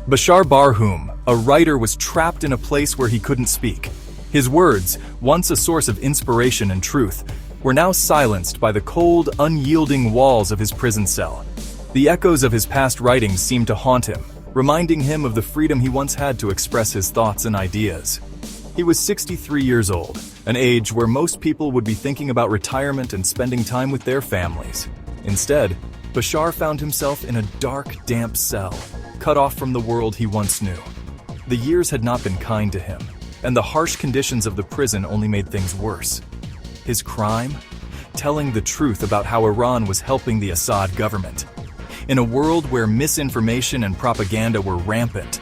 Bashar Barhoum, a writer, was trapped in a place where he couldn't speak. His words, once a source of inspiration and truth, were now silenced by the cold, unyielding walls of his prison cell. The echoes of his past writings seemed to haunt him, reminding him of the freedom he once had to express his thoughts and ideas. He was 63 years old, an age where most people would be thinking about retirement and spending time with their families. Instead, Bashar found himself in a dark, damp cell, cut off from the world he once knew. The years had not been kind to him, and the harsh conditions of the prison only made things worse. His crime? Telling the truth about how Iran was helping the Assad government. In a world where misinformation and propaganda were rampant,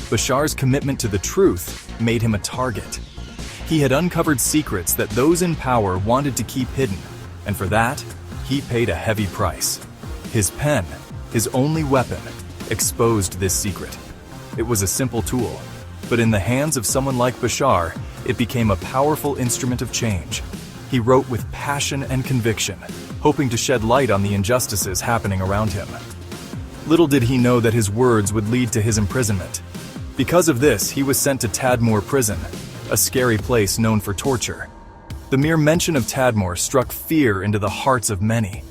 Bashar's commitment to the truth made him a target. He had uncovered secrets that those in power wanted to keep hidden, and for that, he paid a heavy price. His pen, his only weapon, exposed this secret. It was a simple tool, but in the hands of someone like Bashar, it became a powerful instrument of change. He wrote with passion and conviction, hoping to shed light on the injustices happening around him. Little did he know that his words would lead to his imprisonment. Because of this, he was sent to Tadmor prison, a scary place known for torture. The mere mention of Tadmor struck fear into the hearts of many.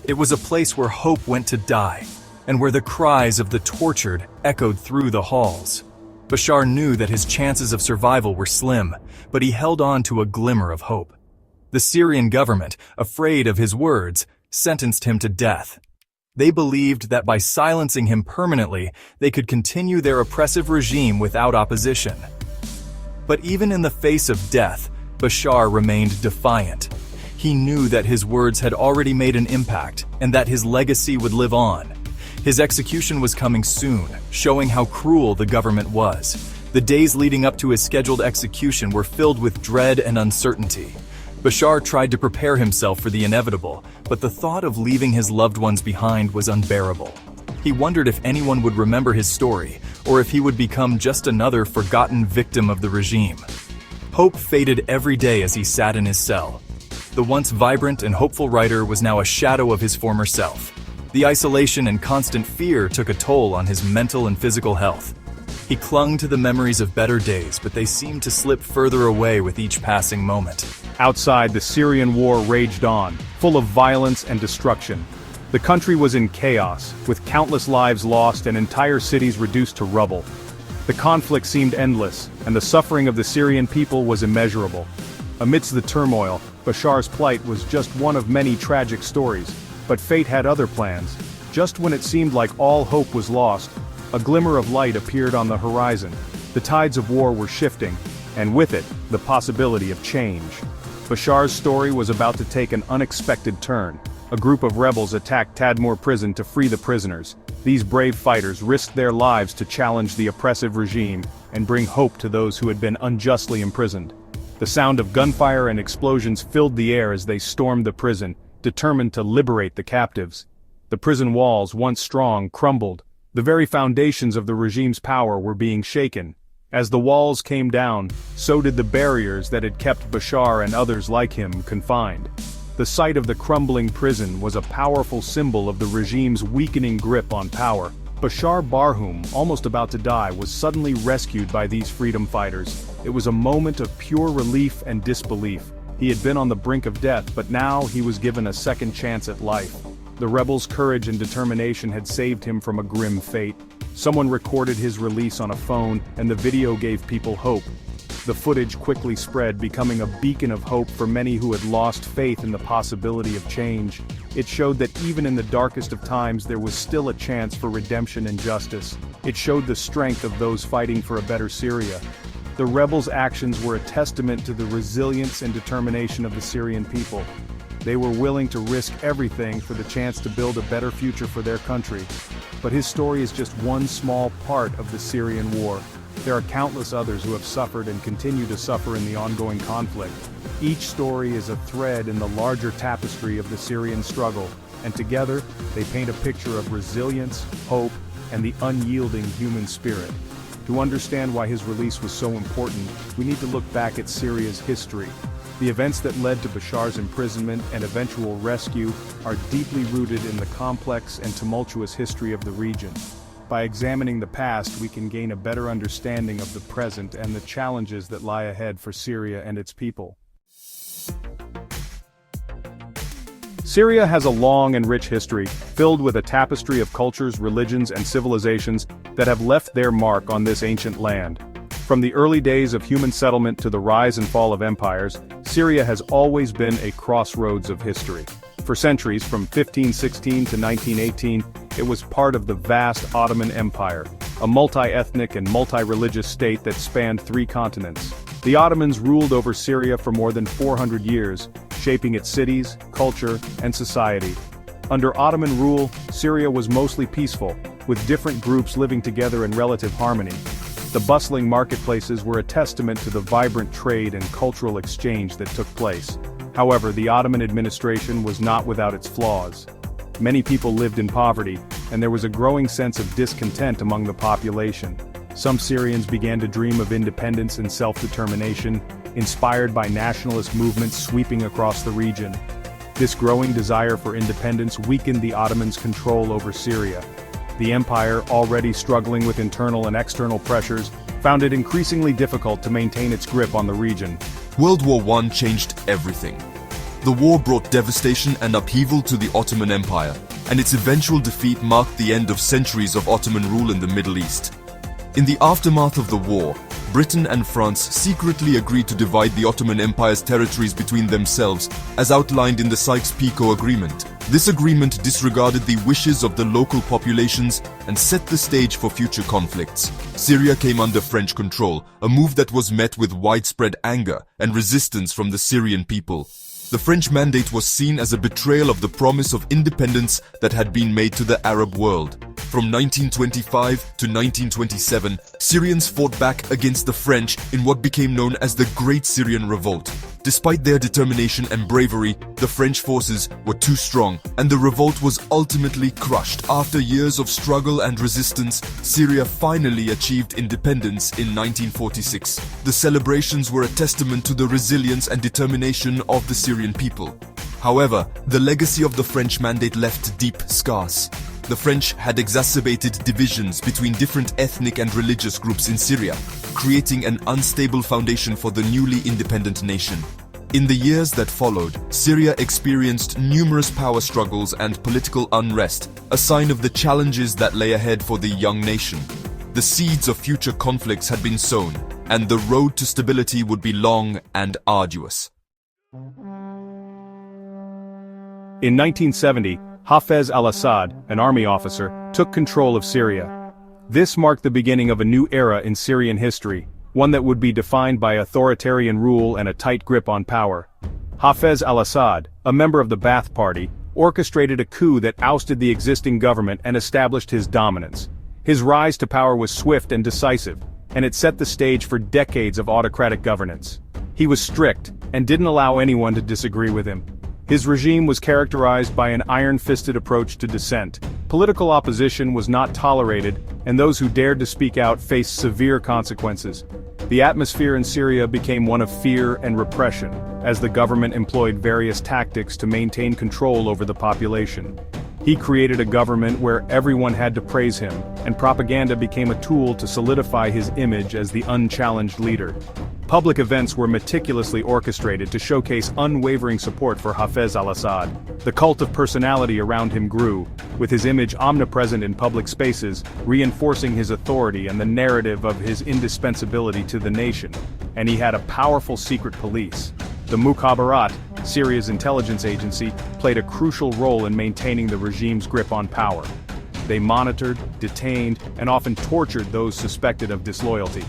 It was a place where hope went to die, and where the cries of the tortured echoed through the halls. Bashar knew that his chances of survival were slim, but he held on to a glimmer of hope. The Syrian government, afraid of his words, sentenced him to death. They believed that by silencing him permanently, they could continue their oppressive regime without opposition. But even in the face of death, Bashar remained defiant. He knew that his words had already made an impact, and that his legacy would live on. His execution was coming soon, showing how cruel the government was. The days leading up to his scheduled execution were filled with dread and uncertainty. Bashar tried to prepare himself for the inevitable, but the thought of leaving his loved ones behind was unbearable. He wondered if anyone would remember his story, or if he would become just another forgotten victim of the regime. Hope faded every day as he sat in his cell. The once vibrant and hopeful writer was now a shadow of his former self. The isolation and constant fear took a toll on his mental and physical health. He clung to the memories of better days, but they seemed to slip further away with each passing moment. Outside, the Syrian war raged on, full of violence and destruction. The country was in chaos, with countless lives lost and entire cities reduced to rubble. The conflict seemed endless, and the suffering of the Syrian people was immeasurable. Amidst the turmoil, Bashar's plight was just one of many tragic stories, but fate had other plans. Just when it seemed like all hope was lost, a glimmer of light appeared on the horizon. The tides of war were shifting, and with it, the possibility of change. Bashar's story was about to take an unexpected turn. A group of rebels attacked Tadmor prison to free the prisoners. These brave fighters risked their lives to challenge the oppressive regime and bring hope to those who had been unjustly imprisoned. The sound of gunfire and explosions filled the air as they stormed the prison, determined to liberate the captives. The prison walls, once strong, crumbled. The very foundations of the regime's power were being shaken. As the walls came down, so did the barriers that had kept Bashar and others like him confined. The sight of the crumbling prison was a powerful symbol of the regime's weakening grip on power. Bashar Barhoum, almost about to die, was suddenly rescued by these freedom fighters. It was a moment of pure relief and disbelief. He had been on the brink of death, but now he was given a second chance at life. The rebels' courage and determination had saved him from a grim fate. Someone recorded his release on a phone, and the video gave people hope. The footage quickly spread, becoming a beacon of hope for many who had lost faith in the possibility of change. It showed that even in the darkest of times there was still a chance for redemption and justice. It showed the strength of those fighting for a better Syria. The rebels' actions were a testament to the resilience and determination of the Syrian people. They were willing to risk everything for the chance to build a better future for their country. But his story is just one small part of the Syrian war. There are countless others who have suffered and continue to suffer in the ongoing conflict. Each story is a thread in the larger tapestry of the Syrian struggle, and together, they paint a picture of resilience, hope, and the unyielding human spirit. To understand why his release was so important, we need to look back at Syria's history. The events that led to Bashar's imprisonment and eventual rescue are deeply rooted in the complex and tumultuous history of the region. by examining the past, we can gain a better understanding of the present and the challenges that lie ahead for Syria and its people. Syria has a long and rich history, filled with a tapestry of cultures, religions, and civilizations that have left their mark on this ancient land. From the early days of human settlement to the rise and fall of empires, Syria has always been a crossroads of history. For centuries, from 1516 to 1918, it was part of the vast Ottoman Empire, a multi-ethnic and multi-religious state that spanned 3 continents. The Ottomans ruled over Syria for more than 400 years, shaping its cities, culture, and society. Under Ottoman rule, Syria was mostly peaceful, with different groups living together in relative harmony. The bustling marketplaces were a testament to the vibrant trade and cultural exchange that took place. However, the Ottoman administration was not without its flaws. Many people lived in poverty, and there was a growing sense of discontent among the population. Some Syrians began to dream of independence and self-determination, inspired by nationalist movements sweeping across the region. This growing desire for independence weakened the Ottomans' control over Syria. The empire, already struggling with internal and external pressures, found it increasingly difficult to maintain its grip on the region. World War I changed everything. The war brought devastation and upheaval to the Ottoman Empire, and its eventual defeat marked the end of centuries of Ottoman rule in the Middle East. In the aftermath of the war, Britain and France secretly agreed to divide the Ottoman Empire's territories between themselves, as outlined in the Sykes-Picot Agreement. This agreement disregarded the wishes of the local populations and set the stage for future conflicts. Syria came under French control, a move that was met with widespread anger and resistance from the Syrian people. The French mandate was seen as a betrayal of the promise of independence that had been made to the Arab world. From 1925 to 1927, Syrians fought back against the French in what became known as the Great Syrian Revolt. Despite their determination and bravery, the French forces were too strong, and the revolt was ultimately crushed. After years of struggle and resistance, Syria finally achieved independence in 1946. The celebrations were a testament to the resilience and determination of the Syrian people. However, the legacy of the French mandate left deep scars. The French had exacerbated divisions between different ethnic and religious groups in Syria, creating an unstable foundation for the newly independent nation. In the years that followed, Syria experienced numerous power struggles and political unrest, a sign of the challenges that lay ahead for the young nation. The seeds of future conflicts had been sown, and the road to stability would be long and arduous. In 1970, Hafez al-Assad, an army officer, took control of Syria. This marked the beginning of a new era in Syrian history, one that would be defined by authoritarian rule and a tight grip on power. Hafez al-Assad, a member of the Ba'ath Party, orchestrated a coup that ousted the existing government and established his dominance. His rise to power was swift and decisive, and it set the stage for decades of autocratic governance. He was strict, and didn't allow anyone to disagree with him. His regime was characterized by an iron-fisted approach to dissent. Political opposition was not tolerated, and those who dared to speak out faced severe consequences. The atmosphere in Syria became one of fear and repression, as the government employed various tactics to maintain control over the population. He created a government where everyone had to praise him, and propaganda became a tool to solidify his image as the unchallenged leader. Public events were meticulously orchestrated to showcase unwavering support for Hafez al-Assad. The cult of personality around him grew, with his image omnipresent in public spaces, reinforcing his authority and the narrative of his indispensability to the nation. And he had a powerful secret police. The Mukhabarat, Syria's intelligence agency, played a crucial role in maintaining the regime's grip on power. They monitored, detained, and often tortured those suspected of disloyalty.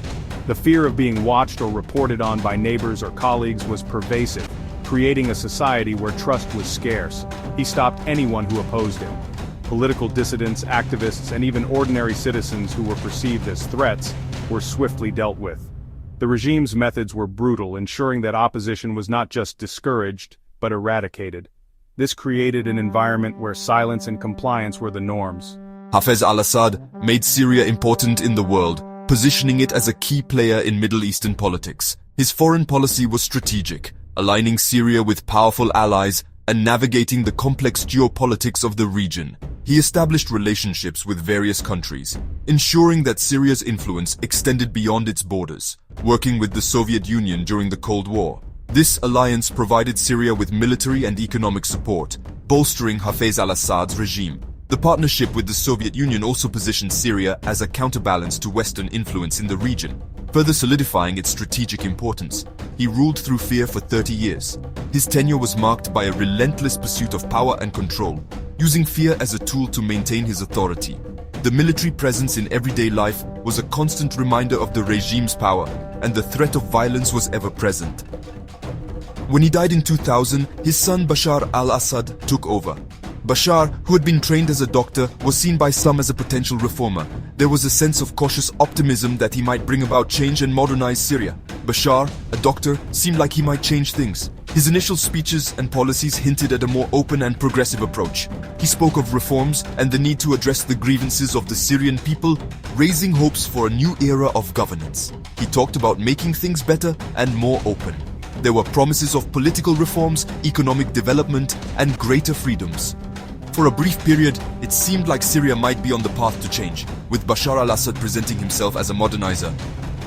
The fear of being watched or reported on by neighbors or colleagues was pervasive, creating a society where trust was scarce. He stopped anyone who opposed him. Political dissidents, activists, and even ordinary citizens who were perceived as threats were swiftly dealt with. The regime's methods were brutal, ensuring that opposition was not just discouraged, but eradicated. This created an environment where silence and compliance were the norms. Hafez al-Assad made Syria important in the world, positioning it as a key player in Middle Eastern politics. His foreign policy was strategic, aligning Syria with powerful allies and navigating the complex geopolitics of the region. He established relationships with various countries, ensuring that Syria's influence extended beyond its borders, working with the Soviet Union during the Cold War. This alliance provided Syria with military and economic support, bolstering Hafez al-Assad's regime. The partnership with the Soviet Union also positioned Syria as a counterbalance to Western influence in the region, further solidifying its strategic importance. He ruled through fear for 30 years. His tenure was marked by a relentless pursuit of power and control, using fear as a tool to maintain his authority. The military presence in everyday life was a constant reminder of the regime's power, and the threat of violence was ever present. When he died in 2000, his son Bashar al-Assad took over. Bashar, who had been trained as a doctor, was seen by some as a potential reformer. There was a sense of cautious optimism that he might bring about change and modernize Syria. Bashar, a doctor, seemed like he might change things. His initial speeches and policies hinted at a more open and progressive approach. He spoke of reforms and the need to address the grievances of the Syrian people, raising hopes for a new era of governance. He talked about making things better and more open. There were promises of political reforms, economic development, and greater freedoms. For a brief period, it seemed like Syria might be on the path to change, with Bashar al-Assad presenting himself as a modernizer.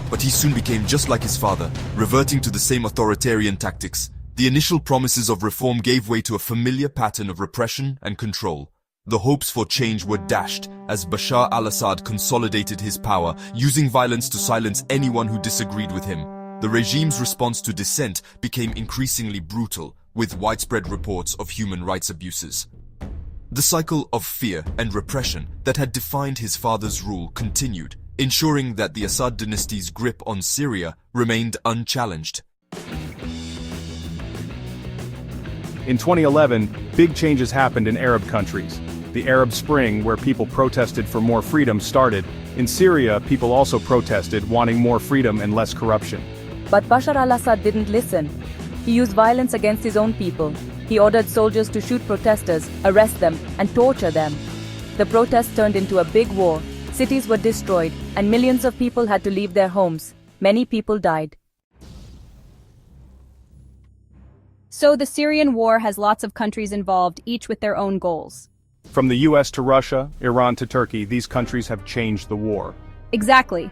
But he soon became just like his father, reverting to the same authoritarian tactics. The initial promises of reform gave way to a familiar pattern of repression and control. The hopes for change were dashed as Bashar al-Assad consolidated his power, using violence to silence anyone who disagreed with him. The regime's response to dissent became increasingly brutal, with widespread reports of human rights abuses. The cycle of fear and repression that had defined his father's rule continued, ensuring that the Assad dynasty's grip on Syria remained unchallenged. In 2011, big changes happened in Arab countries. The Arab Spring, where people protested for more freedom, started. In Syria, people also protested, wanting more freedom and less corruption. But Bashar al-Assad didn't listen. He used violence against his own people. He ordered soldiers to shoot protesters, arrest them, and torture them. The protests turned into a big war. Cities were destroyed, and millions of people had to leave their homes. Many people died. So the Syrian war has lots of countries involved, each with their own goals. From the US to Russia, Iran to Turkey, these countries have changed the war. Exactly.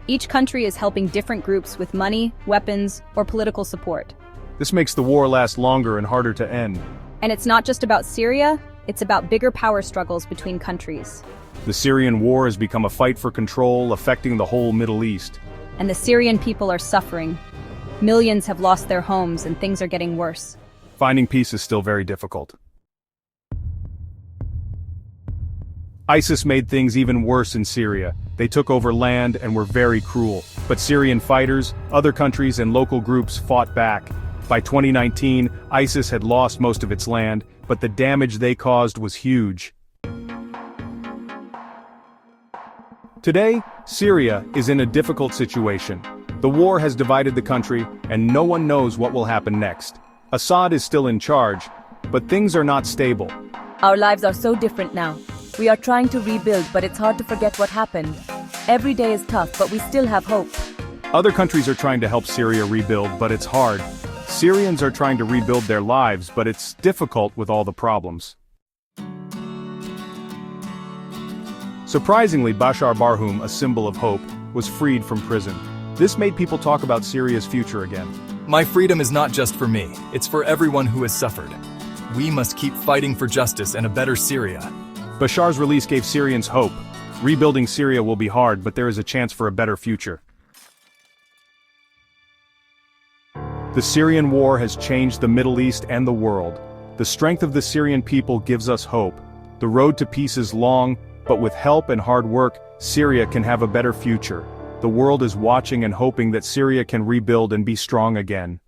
Each country is helping different groups with money, weapons, or political support. This makes the war last longer and harder to end. And it's not just about Syria, it's about bigger power struggles between countries. The Syrian war has become a fight for control, affecting the whole Middle East. And the Syrian people are suffering. Millions have lost their homes and things are getting worse. Finding peace is still very difficult. ISIS made things even worse in Syria. They took over land and were very cruel. But Syrian fighters, other countries, and local groups fought back. By 2019, ISIS had lost most of its land, but the damage they caused was huge. Today, Syria is in a difficult situation. The war has divided the country, and no one knows what will happen next. Assad is still in charge, but things are not stable. Our lives are so different now. We are trying to rebuild, but it's hard to forget what happened. Every day is tough, but we still have hope. Other countries are trying to help Syria rebuild, but it's hard. Syrians are trying to rebuild their lives, but it's difficult with all the problems. Surprisingly, Bashar Barhoum, a symbol of hope, was freed from prison. This made people talk about Syria's future again. My freedom is not just for me, it's for everyone who has suffered. We must keep fighting for justice and a better Syria. Bashar's release gave Syrians hope. Rebuilding Syria will be hard, but there is a chance for a better future. The Syrian war has changed the Middle East and the world. The strength of the Syrian people gives us hope. The road to peace is long, but with help and hard work, Syria can have a better future. The world is watching and hoping that Syria can rebuild and be strong again.